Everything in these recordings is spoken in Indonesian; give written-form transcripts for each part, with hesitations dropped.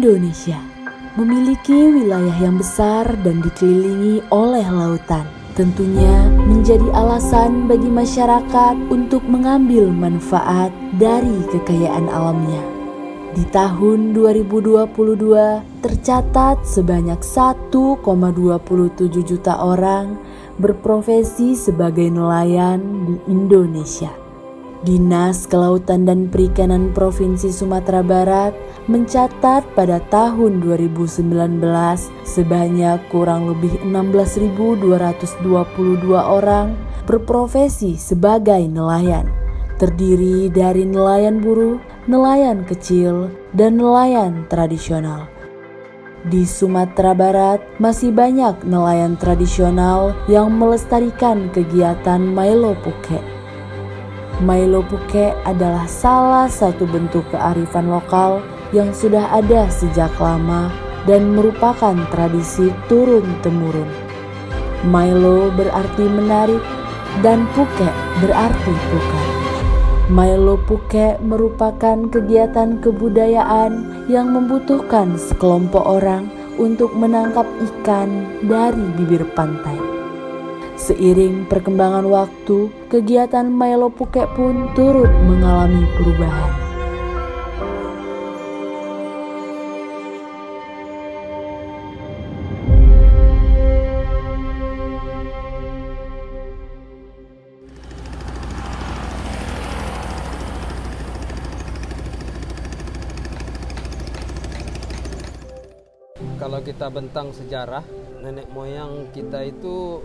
Indonesia memiliki wilayah yang besar dan dikelilingi oleh lautan. Tentunya menjadi alasan bagi masyarakat untuk mengambil manfaat dari kekayaan alamnya. Di tahun 2022 tercatat sebanyak 1,27 juta orang berprofesi sebagai nelayan di Indonesia. Dinas Kelautan dan Perikanan Provinsi Sumatera Barat mencatat pada tahun 2019 sebanyak kurang lebih 16.222 orang berprofesi sebagai nelayan, terdiri dari nelayan buruh, nelayan kecil, dan nelayan tradisional. Di Sumatera Barat masih banyak nelayan tradisional yang melestarikan kegiatan Maelo Puke. Maelo Puke adalah salah satu bentuk kearifan lokal yang sudah ada sejak lama dan merupakan tradisi turun-temurun. Maelo berarti menarik dan Puke berarti pukat. Maelo Puke merupakan kegiatan kebudayaan yang membutuhkan sekelompok orang untuk menangkap ikan dari bibir pantai. Seiring perkembangan waktu, kegiatan Maelo Puke pun turut mengalami perubahan. Kalau kita bentang sejarah, nenek moyang kita itu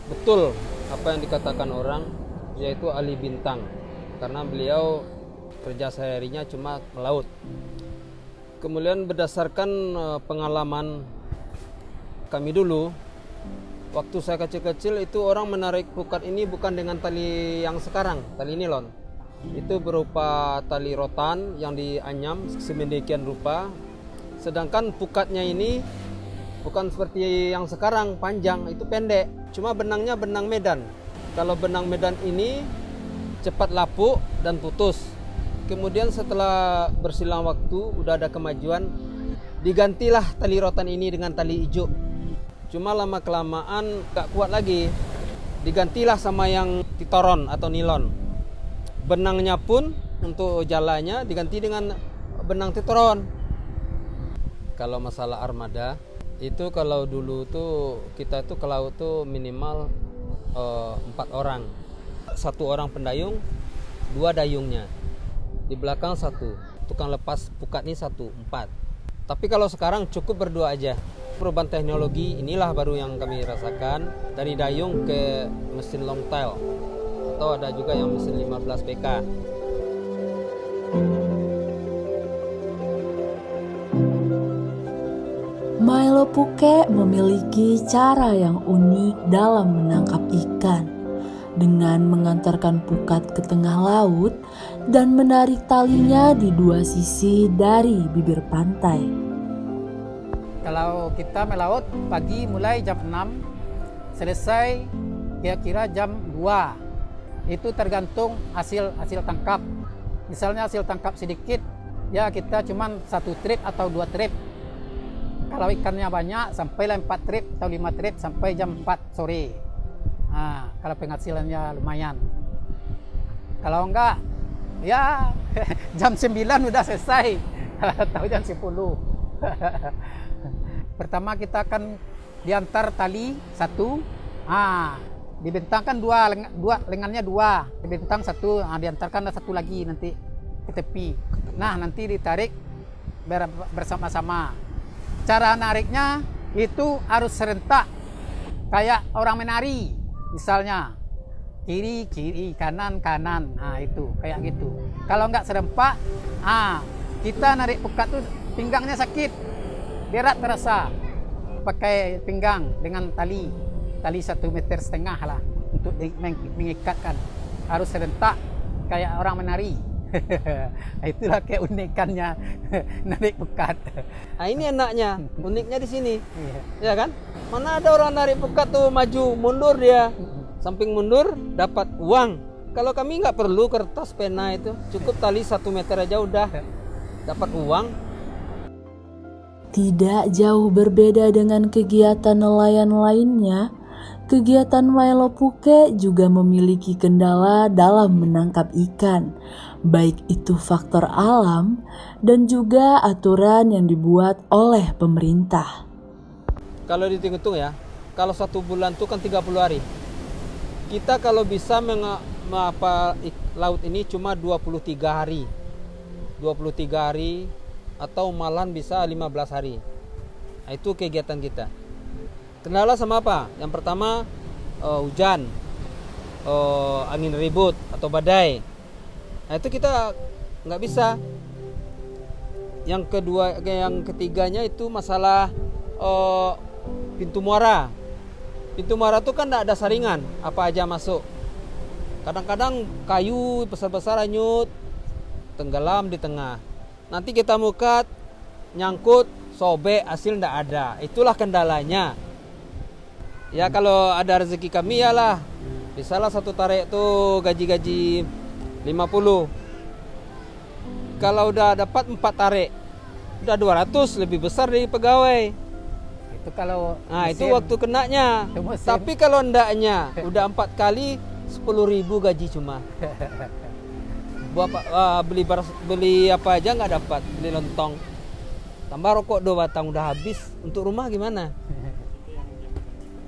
betul apa yang dikatakan orang, yaitu ahli bintang, karena beliau kerja seharinya cuma melaut. Kemudian berdasarkan pengalaman kami dulu, waktu saya kecil-kecil itu orang menarik pukat ini bukan dengan tali yang sekarang, tali nilon. Itu berupa tali rotan yang dianyam sedemikian rupa. Sedangkan pukatnya ini bukan seperti yang sekarang panjang, itu pendek. Cuma benangnya benang medan. Kalau benang medan ini cepat lapuk dan putus. Kemudian setelah bersilang waktu, udah ada kemajuan, digantilah tali rotan ini dengan tali ijo. Cuma lama kelamaan gak kuat lagi, digantilah sama yang titoron atau nilon. Benangnya pun untuk jalannya diganti dengan benang titoron. Kalau masalah armada, itu kalau dulu tuh kita tuh ke laut tuh minimal 4 orang. 1 orang pendayung, 2 dayungnya. Di belakang 1, tukang lepas pukat ini 1, 4. Tapi kalau sekarang cukup berdua aja. Perubahan teknologi inilah baru yang kami rasakan, dari dayung ke mesin long tail, atau ada juga yang mesin 15 PK. Maelo Puke memiliki cara yang unik dalam menangkap ikan, dengan mengantarkan pukat ke tengah laut dan menarik talinya di 2 sisi dari bibir pantai. Kalau kita melaut pagi mulai jam 6, selesai kira-kira jam 2. Itu tergantung hasil tangkap. Misalnya hasil tangkap sedikit, ya kita cuman 1 trip atau 2 trip. Kalau ikannya banyak, sampailah 4 trip atau 5 trip sampai jam 4 sore. Nah, kalau penghasilannya lumayan. Kalau enggak, ya jam 9 udah selesai atau jam 10. Pertama kita akan diantar tali 1. Dibentangkan 2, lengannya 2. Dibentang 1, diantarkan 1 lagi nanti ke tepi. Nah, nanti ditarik bersama-sama. Cara nariknya itu harus serentak, kayak orang menari. Misalnya kiri kiri, kanan kanan, itu kayak gitu. Kalau nggak serempak, kita narik pukat tuh pinggangnya sakit, berat terasa. Pakai pinggang dengan tali 1,5 meter lah untuk mengikatkan. Harus serentak kayak orang menari. Itulah keunikannya narik pukat. Nah, ini enaknya, uniknya di sini, ya kan? Mana ada orang narik pukat tuh maju mundur dia, samping mundur dapat uang. Kalau kami nggak perlu kertas pena itu, cukup tali 1 meter aja udah dapat uang. Tidak jauh berbeda dengan kegiatan nelayan lainnya, kegiatan Milo Puke juga memiliki kendala dalam menangkap ikan, baik itu faktor alam dan juga aturan yang dibuat oleh pemerintah. Kalau dihitung-hitung ya, kalau 1 bulan itu kan 30 hari. Kita kalau bisa laut ini cuma 23 hari. 23 hari atau malahan bisa 15 hari. Nah, itu kegiatan kita. Kendala sama apa? Yang pertama hujan, angin ribut atau badai. Nah, itu kita nggak bisa. Yang ketiganya itu masalah pintu muara. Pintu muara itu kan tidak ada saringan, apa aja masuk. Kadang-kadang kayu besar-besar hanyut, tenggelam di tengah. Nanti kita mukat, nyangkut, sobek, hasil tidak ada. Itulah kendalanya. Ya kalau ada rezeki kami ya lah. Bisalah 1 tarik tuh gaji 50. Kalau udah dapat 4 tarik, udah 200, lebih besar dari pegawai. Itu kalau Nah itu musim. waktu kenanya. Itu musim. Tapi kalau ndaknya udah 4 kali 10.000 gaji cuma. Beli apa aja nggak dapat, beli lontong. Tambah rokok 2 batang udah habis. Untuk rumah gimana?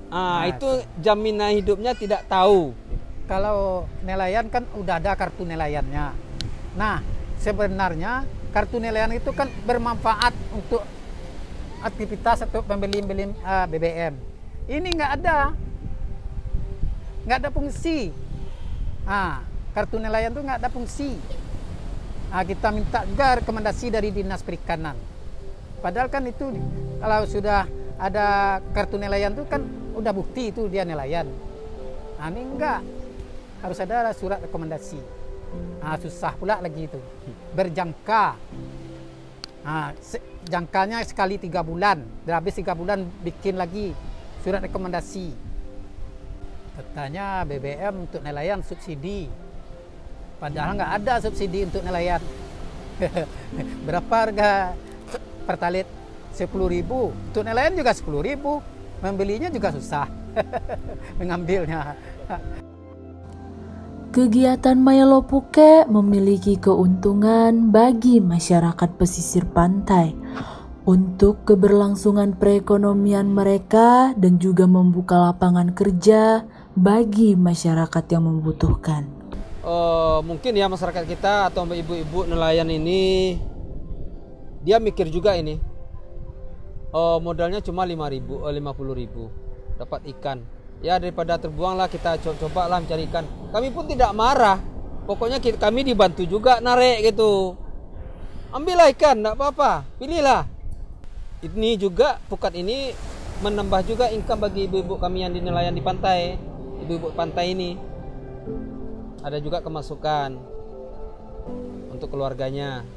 Nah, itu jaminan hidupnya tidak tahu. Kalau nelayan kan udah ada kartu nelayannya. Nah, sebenarnya kartu nelayan itu kan bermanfaat untuk aktivitas atau pembeli BBM. Ini nggak ada fungsi. Kartu nelayan itu nggak ada fungsi. Kita minta juga rekomendasi dari Dinas Perikanan. Padahal kan itu kalau sudah ada kartu nelayan itu kan udah bukti itu dia nelayan. Ini enggak, harus ada surat rekomendasi. Susah pula lagi itu, berjangka. Jangkanya sekali 3 bulan, udah habis 3 bulan bikin lagi surat rekomendasi. Katanya BBM untuk nelayan subsidi, padahal nggak ada subsidi untuk nelayan. Berapa harga pertalit? 10.000. Untuk nelayan juga 10.000. Membelinya juga susah. Mengambilnya. Kegiatan Milo Puke memiliki keuntungan bagi masyarakat pesisir pantai untuk keberlangsungan perekonomian mereka dan juga membuka lapangan kerja bagi masyarakat yang membutuhkan. Mungkin ya masyarakat kita atau ibu-ibu nelayan ini dia mikir juga ini. Modalnya cuma 50.000 dapat ikan. Ya daripada terbuang lah, kita coba lah mencari ikan. Kami pun tidak marah. Pokoknya kami dibantu juga narik gitu. Ambillah ikan, tidak apa-apa, pilihlah. Ini juga pukat ini menambah juga income bagi ibu-ibu kami yang di nelayan di pantai. Ibu-ibu pantai ini ada juga kemasukan untuk keluarganya.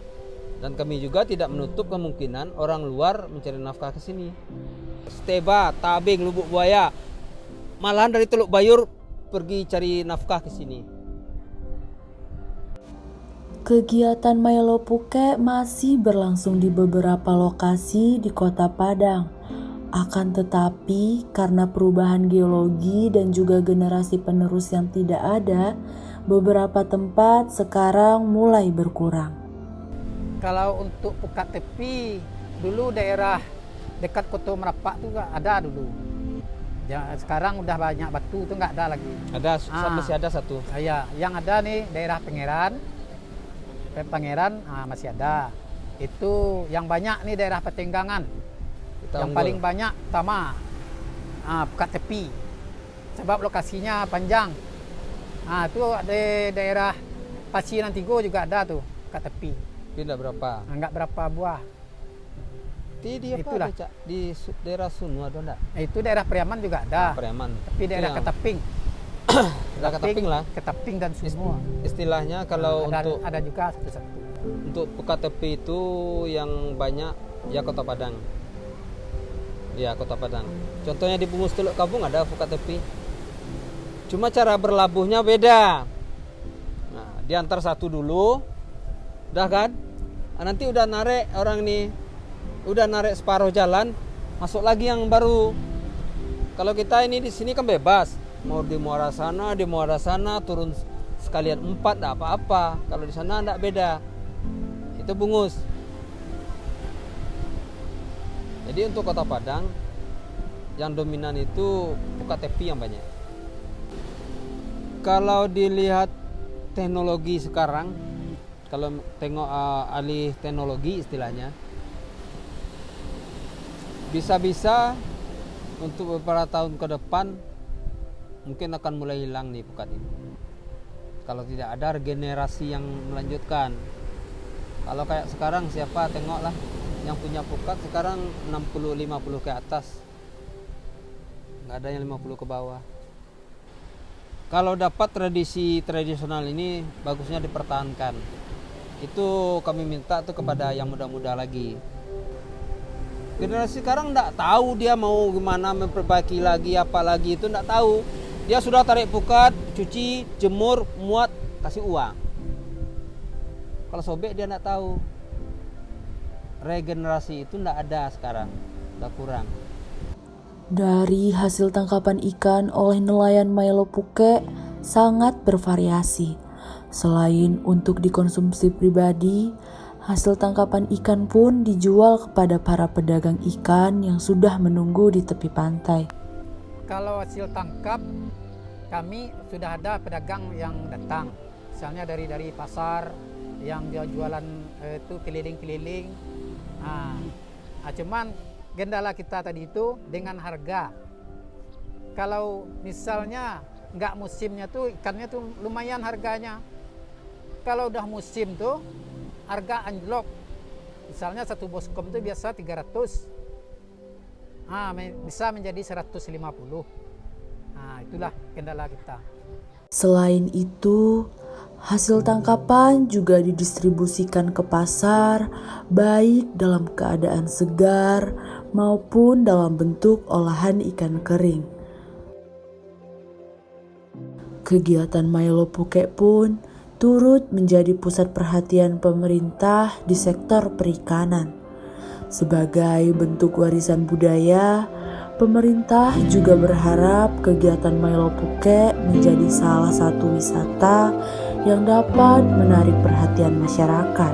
Dan kami juga tidak menutup kemungkinan orang luar mencari nafkah ke sini. Steba, Tabing, Lubuk Buaya, malahan dari Teluk Bayur pergi cari nafkah ke sini. Kegiatan Milo Puke masih berlangsung di beberapa lokasi di Kota Padang. Akan tetapi karena perubahan geologi dan juga generasi penerus yang tidak ada, beberapa tempat sekarang mulai berkurang. Kalau untuk pukat tepi, dulu daerah dekat Kota Merapak itu ada dulu. Ya, sekarang udah banyak batu itu nggak ada lagi. Ada, masih ada satu. Ya, yang ada nih daerah Pangeran masih ada. Itu yang banyak nih daerah Petenggangan. Yang paling banyak utama pukat tepi. Sebab lokasinya panjang. Itu ada daerah Pasiran Tigo juga ada tuh pukat tepi. Tidak berapa. Enggak berapa buah. Itulah di daerah Sunu ada enggak? Itu daerah Priaman juga ada. Priaman. Tapi daerah Ketaping. Ketaping lah. Ketaping dan semua. Istilahnya kalau ada juga satu-satu. Untuk pukat tepi itu yang banyak ya Kota Padang. Ya Kota Padang. Contohnya di Bungus Teluk Kabung ada pukat tepi. Cuma cara berlabuhnya beda. Nah, diantar satu dulu. Udah kan? Nanti udah narik orang nih. udah narik separuh jalan, masuk lagi yang baru. Kalau kita ini di sini kan bebas, mau di muara sana, turun sekalian 4 enggak apa-apa. Kalau di sana enggak beda. Itu bungus. Jadi untuk Kota Padang yang dominan itu pukat tepi yang banyak. Kalau dilihat teknologi sekarang, kalau tengok alih teknologi istilahnya, bisa-bisa untuk beberapa tahun ke depan mungkin akan mulai hilang nih pukat ini. Kalau tidak ada regenerasi yang melanjutkan. Kalau kayak sekarang siapa tengoklah yang punya pukat sekarang 60-50 ke atas. Nggak ada yang 50 ke bawah. Kalau dapat tradisi tradisional ini bagusnya dipertahankan. Itu kami minta tuh kepada yang muda-muda lagi. Generasi sekarang enggak tahu dia mau gimana memperbaiki lagi apa lagi itu enggak tahu. Dia sudah tarik pukat, cuci, jemur, muat, kasih uang. Kalau sobek dia enggak tahu. Regenerasi itu enggak ada sekarang, udah kurang. Dari hasil tangkapan ikan oleh nelayan Maelo Puke sangat bervariasi. Selain untuk dikonsumsi pribadi, hasil tangkapan ikan pun dijual kepada para pedagang ikan yang sudah menunggu di tepi pantai. Kalau hasil tangkap, kami sudah ada pedagang yang datang. Misalnya dari pasar yang dia jualan itu keliling-keliling. Cuman kendala kita tadi itu dengan harga. Kalau misalnya nggak musimnya tuh ikannya tuh lumayan harganya. Kalau udah musim tuh harga anjlok. Misalnya satu boskom itu biasa 300. Bisa menjadi 150. Itulah kendala kita. Selain itu, hasil tangkapan juga didistribusikan ke pasar, baik dalam keadaan segar maupun dalam bentuk olahan ikan kering. Kegiatan Maelo Puke pun turut menjadi pusat perhatian pemerintah di sektor perikanan. Sebagai bentuk warisan budaya, pemerintah juga berharap kegiatan Maelo Puke menjadi salah satu wisata yang dapat menarik perhatian masyarakat.